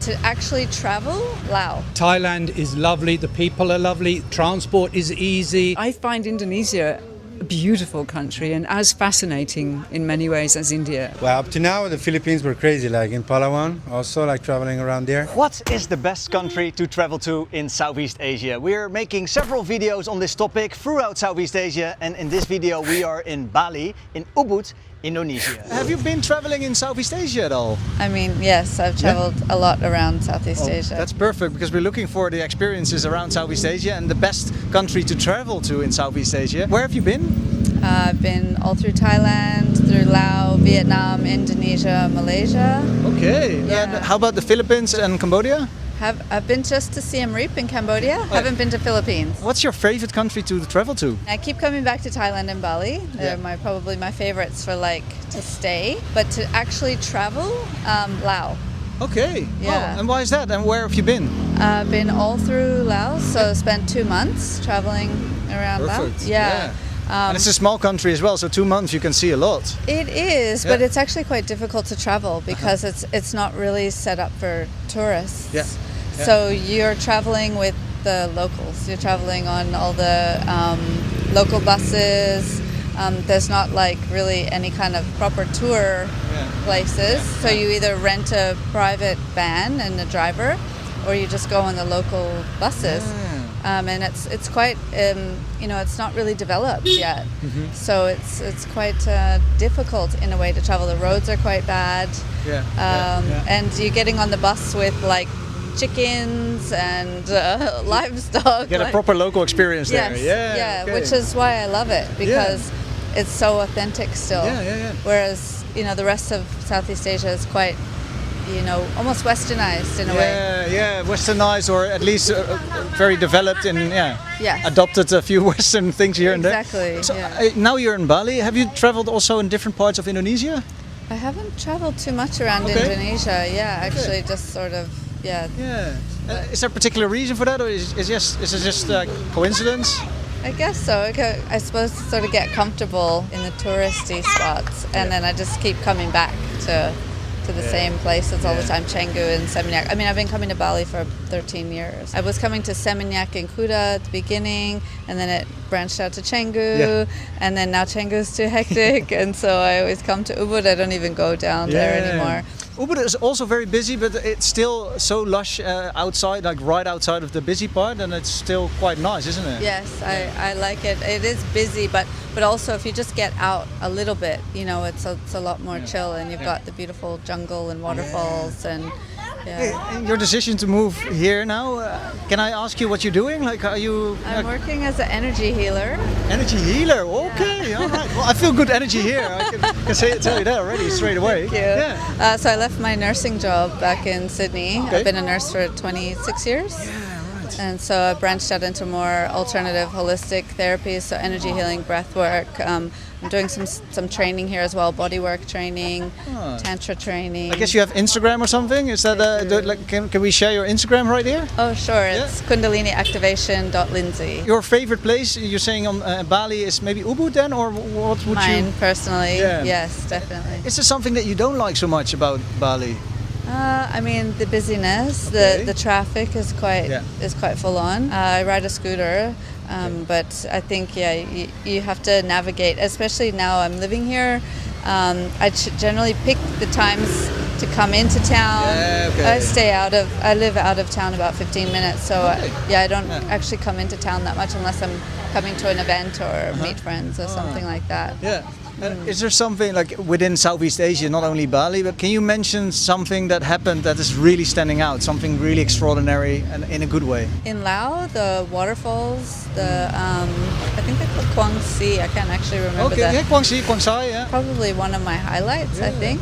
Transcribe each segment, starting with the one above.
to actually travel, Laos. Thailand is lovely, the people are lovely, transport is easy. I find Indonesia a beautiful country and as fascinating in many ways as India. Well, up to now, the Philippines were crazy, like in Palawan, also like traveling around there. What is the best country to travel to in Southeast Asia? We're making several videos on this topic throughout Southeast Asia, and in this video we are in Bali, in Ubud, Indonesia. Have you been traveling in Southeast Asia at all? I mean, yes, I've traveled a lot around Southeast Asia. That's perfect, because we're looking for the experiences around Southeast Asia and the best country to travel to in Southeast Asia. Where have you been? I've been all through Thailand, through Laos, Vietnam, Indonesia, Malaysia. Okay. Yeah. And how about the Philippines and Cambodia? I've been just to Siem Reap in Cambodia. Haven't been to Philippines. What's your favorite country to travel to? I keep coming back to Thailand and Bali. They're probably my favorites for to stay, but to actually travel, Laos. Okay. Yeah. Oh, and why is that? And where have you been? I've been all through Laos, so spent 2 months traveling around Perfect. Laos. Yeah. And it's a small country as well, so 2 months you can see a lot. It is, but it's actually quite difficult to travel because it's not really set up for tourists. Yeah. So you're traveling with the locals. You're traveling on all the local buses. There's not like really any kind of proper tour places. So you either rent a private van and a driver, or you just go on the local buses. And it's quite it's not really developed yet. So it's quite difficult in a way to travel. The roads are quite bad. And you're getting on the bus with like chickens and livestock. Get a proper local experience there. Yes, okay. Which is why I love it, because it's so authentic still. Whereas the rest of Southeast Asia is quite almost westernized in a way. Yeah, westernized, or at least very developed, and adopted a few Western things here and there. Exactly. So now you're in Bali. Have you traveled also in different parts of Indonesia? I haven't traveled too much around Indonesia. Actually, just sort of. Is there a particular reason for that, or is it just coincidence? I guess so. I suppose to sort of get comfortable in the touristy spots, and then I just keep coming back to the same places all the time, Canggu and Seminyak. I mean, I've been coming to Bali for 13 years. I was coming to Seminyak and Kuta at the beginning, and then it branched out to Canggu, and then now Canggu's too hectic, and so I always come to Ubud. I don't even go down there anymore. Ubud is also very busy, but it's still so lush outside, like right outside of the busy part, and it's still quite nice, isn't it? Yes, I like it. It is busy, but also if you just get out a little bit, it's a lot more chill, and you've got the beautiful jungle and waterfalls and. And your decision to move here now, can I ask you what you're doing? Like, are you? I'm working as an energy healer. Energy healer, okay, all right. Well, I feel good energy here. I can tell you that already straight away. Thank you. So I left my nursing job back in Sydney. I've been a nurse for 26 years. And so I branched out into more alternative holistic therapies, so energy healing, breath work. I'm doing some training here as well, bodywork training, tantra training. I guess you have Instagram or something? Is that can we share your Instagram right here? Oh sure, it's kundaliniactivation.lindsay. Your favorite place, you're saying on Bali, is maybe Ubud then, or what would you? Mine personally, yes, definitely. Is there something that you don't like so much about Bali? I mean, the busyness, the traffic is quite full on. I ride a scooter, but I think you have to navigate. Especially now I'm living here. I generally pick the times to come into town. I live out of town about 15 minutes, so I don't actually come into town that much unless I'm coming to an event or meet friends or something like that. Is there something like within Southeast Asia, not only Bali, but can you mention something that happened that is really standing out, something really extraordinary and in a good way? In Laos, the waterfalls, I think they're called Quang Si. I can't actually remember that. Okay, Quang Si, Quang Sai, Probably one of my highlights, I think.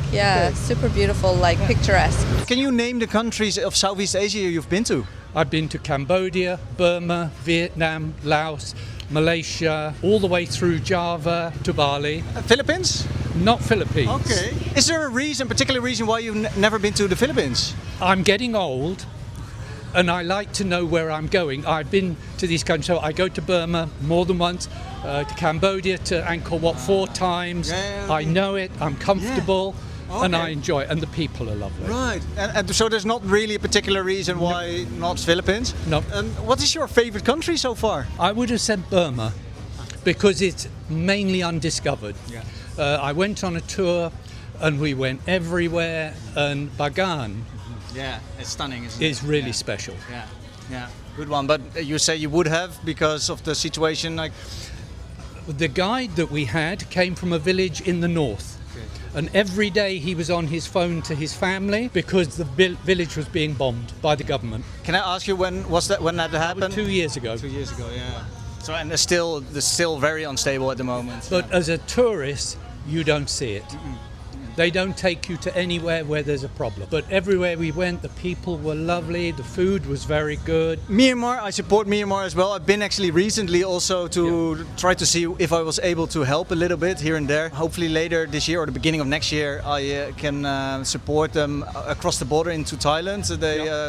Super beautiful, picturesque. Can you name the countries of Southeast Asia you've been to? I've been to Cambodia, Burma, Vietnam, Laos, Malaysia, all the way through Java to Bali. Philippines? Not Philippines. Okay. Is there a particular reason why you've never been to the Philippines? I'm getting old and I like to know where I'm going. I've been to these countries, so I go to Burma more than once, to Cambodia, to Angkor Wat 4 times. I know it, I'm comfortable. and I enjoy it, and the people are lovely. Right, and so there's not really a particular reason why not Philippines? No. What is your favorite country so far? I would have said Burma, because it's mainly undiscovered. I went on a tour, and we went everywhere, and Bagan Yeah, it's stunning, isn't it? is really special. Yeah, good one. But you say you would have because of the situation, like... The guide that we had came from a village in the north. And every day he was on his phone to his family because the village was being bombed by the government. Can I ask you when that happened? 2 years ago. 2 years ago, yeah. So and they're still very unstable at the moment. But as a tourist, you don't see it. They don't take you to anywhere where there's a problem. But everywhere we went, the people were lovely, the food was very good. Myanmar, I support Myanmar as well. I've been actually recently also to try to see if I was able to help a little bit here and there. Hopefully later this year or the beginning of next year, I can support them across the border into Thailand,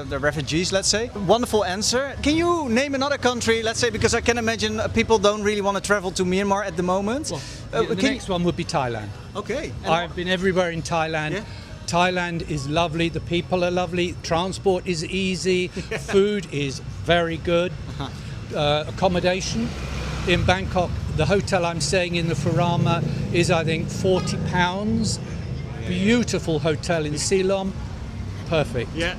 the refugees, let's say. Wonderful answer. Can you name another country, let's say, because I can imagine people don't really want to travel to Myanmar at the moment. Well, the next one would be Thailand. Okay. I've been everywhere in Thailand. Yeah. Thailand is lovely, the people are lovely, transport is easy, food is very good. Accommodation in Bangkok, the hotel I'm staying in, the Furama, is I think £40. Beautiful hotel in Silom. Perfect. Yeah.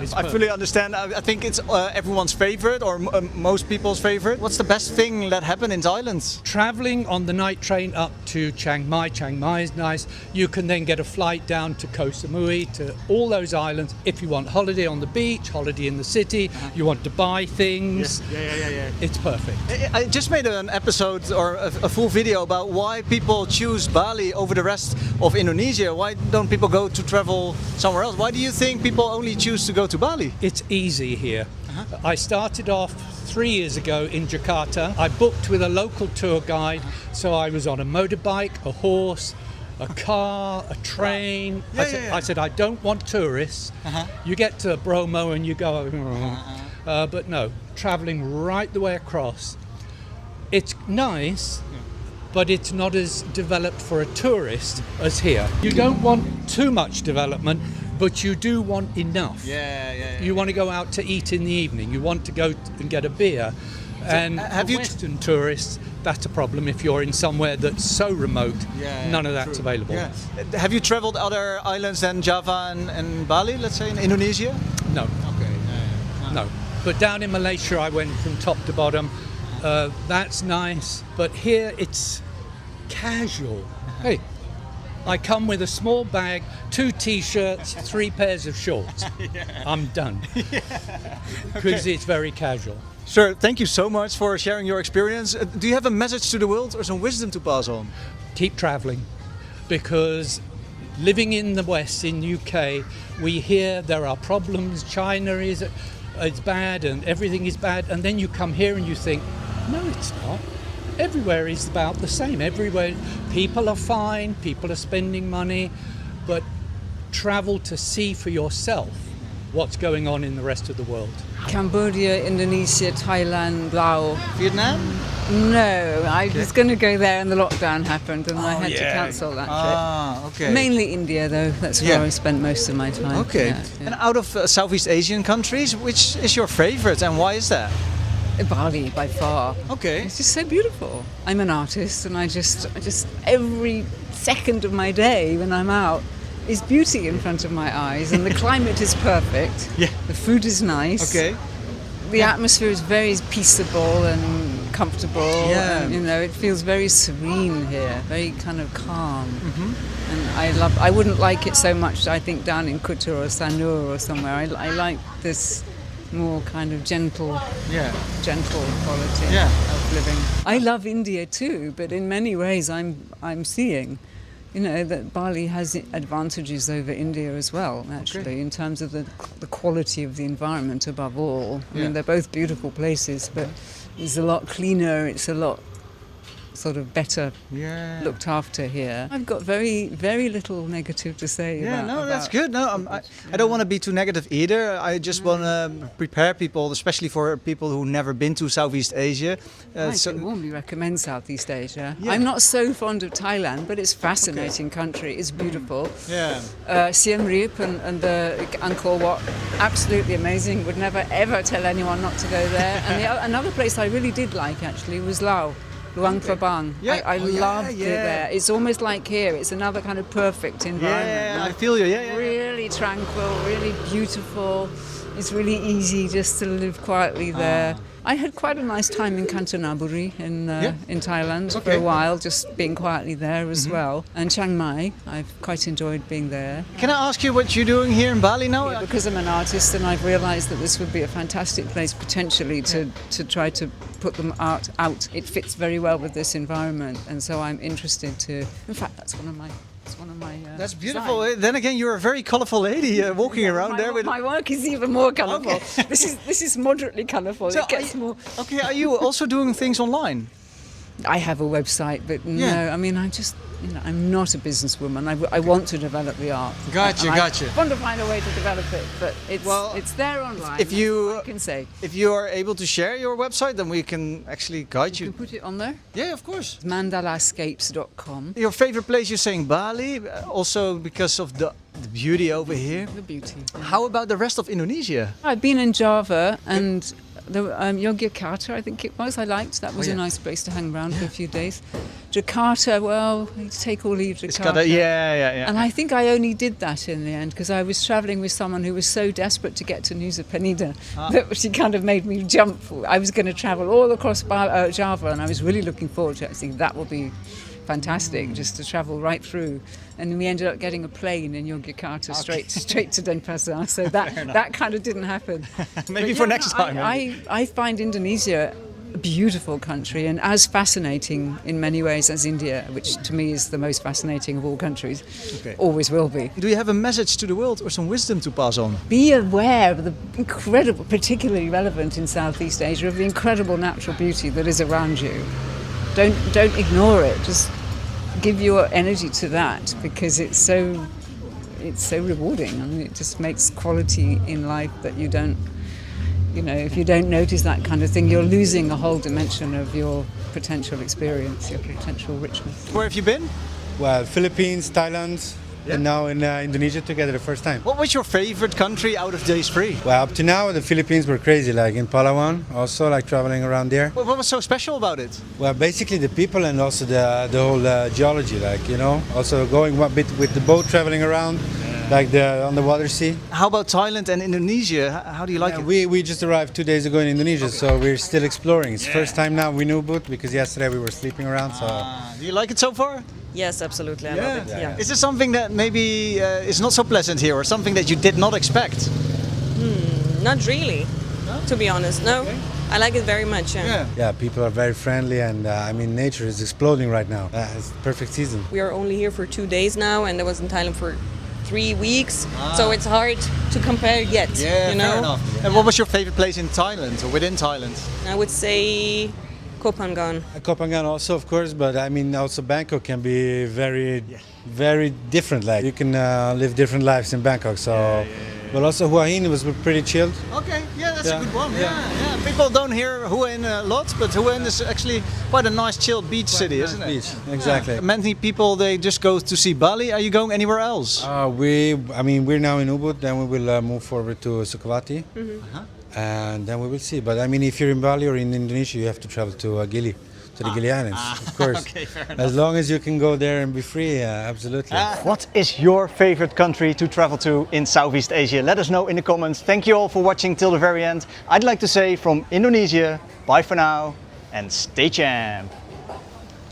It's I fully understand. I think it's everyone's favorite, or most people's favorite. What's the best thing that happened in Thailand? Traveling on the night train up to Chiang Mai. Chiang Mai is nice. You can then get a flight down to Koh Samui, to all those islands. If you want holiday on the beach, holiday in the city, you want to buy things. Yeah. It's perfect. I just made an episode or a full video about why people choose Bali over the rest of Indonesia. Why don't people go to travel somewhere else? Why do you think people only choose to go to Bali? It's easy here. I started off 3 years ago in Jakarta. I booked with a local tour guide, so I was on a motorbike, a horse, a car, a train. I said, I don't want tourists. You get to Bromo and you go, but no, traveling right the way across. It's nice, but it's not as developed for a tourist as here. You don't want too much development, but you do want enough. You want to go out to eat in the evening. You want to go and get a beer. And for Western tourists, that's a problem if you're in somewhere that's so remote. None of that's available. Have you traveled other islands than Java and Bali, let's say, in Indonesia? No. Okay. No. But down in Malaysia, I went from top to bottom. That's nice. But here, it's casual. Hey, I come with a small bag, 2 t-shirts, 3 pairs of shorts. I'm done. Because it's very casual. Sir, thank you so much for sharing your experience. Do you have a message to the world or some wisdom to pass on? Keep traveling, because living in the West, in the UK, we hear there are problems, China is bad and everything is bad, and then you come here and you think, no, it's not. Everywhere is about the same. Everywhere people are fine, people are spending money, but travel to see for yourself what's going on in the rest of the world. Cambodia, Indonesia, Thailand, Laos. Vietnam? No, I was going to go there and the lockdown happened and I had to cancel that trip. Okay. Mainly India though, that's where I spent most of my time. Okay. Yeah. And out of Southeast Asian countries, which is your favorite and why is that? Bali by far. Okay. It's just so beautiful. I'm an artist and I just every second of my day when I'm out is beauty in front of my eyes, and the climate is perfect. The food is nice. Okay. The atmosphere is very peaceable and comfortable. And, it feels very serene here, very kind of calm. And I wouldn't like it so much, I think, down in Kuta or Sanur or somewhere. I like this more kind of gentle quality of living. I love India too, but in many ways I'm seeing, that Bali has advantages over India as well, actually, in terms of the quality of the environment above all. I mean, they're both beautiful places, but it's a lot cleaner, it's a lot sort of better looked after here. I've got very, very little negative to say. That's good. No, I don't want to be too negative either. I just want to prepare people, especially for people who never been to Southeast Asia. I can warmly recommend Southeast Asia. I'm not so fond of Thailand, but it's a fascinating country. It's beautiful. Siem Reap and the Angkor Wat, absolutely amazing. Would never ever tell anyone not to go there. And another place I really did like actually was Luang Prabang. I loved it there. It's almost like here. It's another kind of perfect environment. I feel you. Really tranquil, really beautiful. It's really easy just to live quietly there. I had quite a nice time in Kanchanaburi in Thailand for a while, just being quietly there as well. And Chiang Mai, I've quite enjoyed being there. Can I ask you what you're doing here in Bali now? Yeah, because I'm an artist and I've realised that this would be a fantastic place potentially to try to put them art out. It fits very well with this environment, and so I'm interested to. In fact, that's one of my. That's beautiful. Designs. Then again, you're a very colourful lady walking around there. My work is even more colourful. Okay. This is moderately colourful. So it gets more. Okay, are you also doing things online? I have a website, but no, I mean, I'm not a businesswoman. I want to develop the art. Gotcha. I want to find a way to develop it, but it's there online. If you can say, if you are able to share your website, then we can actually guide you. You can put it on there. Yeah, of course. Mandalascapes.com. Your favorite place? You're saying Bali, also because of the beauty over here. The beauty. How about the rest of Indonesia? I've been in Java and. Yogyakarta, I think it was. I liked that. Was a nice place to hang around for a few days. Jakarta, well, you take or leave Jakarta. Yeah. And I think I only did that in the end because I was travelling with someone who was so desperate to get to Nusa Penida that she kind of made me jump. I was going to travel all across Java, and I was really looking forward to it. I think that will be fantastic, just to travel right through. And we ended up getting a plane in Yogyakarta straight to Denpasar. So that kind of didn't happen. Maybe for next time. I find Indonesia a beautiful country and as fascinating in many ways as India, which to me is the most fascinating of all countries. Always will be. Do you have a message to the world or some wisdom to pass on? Be aware of the incredible, particularly relevant in Southeast Asia, of the incredible natural beauty that is around you. Don't ignore it. Just give your energy to that because it's so rewarding. I mean, it just makes quality in life that you don't. If you don't notice that kind of thing, you're losing a whole dimension of your potential experience, your potential richness. Where have you been? Well, Philippines, Thailand, and now in Indonesia together the first time. What was your favorite country out of these three? Well, up to now the Philippines were crazy, like in Palawan, also like traveling around there. What was so special about it? Well, basically the people and also the whole geology, also going a bit with the boat traveling around. Like the underwater sea. How about Thailand and Indonesia? How do you like it? We just arrived 2 days ago in Indonesia, so we're still exploring. It's first time now we knew Ubud because yesterday we were sleeping around. So. Do you like it so far? Yes, absolutely. I love it. Yeah. Is there something that maybe is not so pleasant here, or something that you did not expect? Not really, to be honest. No. Okay. I like it very much. Yeah, people are very friendly, and nature is exploding right now. It's the perfect season. We are only here for 2 days now, and I was in Thailand for 3 weeks, so it's hard to compare yet. Yeah, fair enough. And what was your favorite place in Thailand or within Thailand? I would say Koh Phangan. Koh Phangan also, of course, but also Bangkok can be very, very different. Like you can live different lives in Bangkok. So, but also Hua Hin was pretty chilled. Okay, that's a good one. Yeah. People don't hear Hua Hin a lot, but Hua Hin is actually quite a nice, chilled beach city, isn't it? Beach, exactly. Many people they just go to see Bali. Are you going anywhere else? We're now in Ubud. Then we will move forward to Sukhavati, and then we will see. But if you're in Bali or in Indonesia, you have to travel to Gili. To the Gili Islands, of course. Okay, fair enough. As long as you can go there and be free, absolutely. What is your favorite country to travel to in Southeast Asia? Let us know in the comments. Thank you all for watching till the very end. I'd like to say from Indonesia, bye for now and stay champ.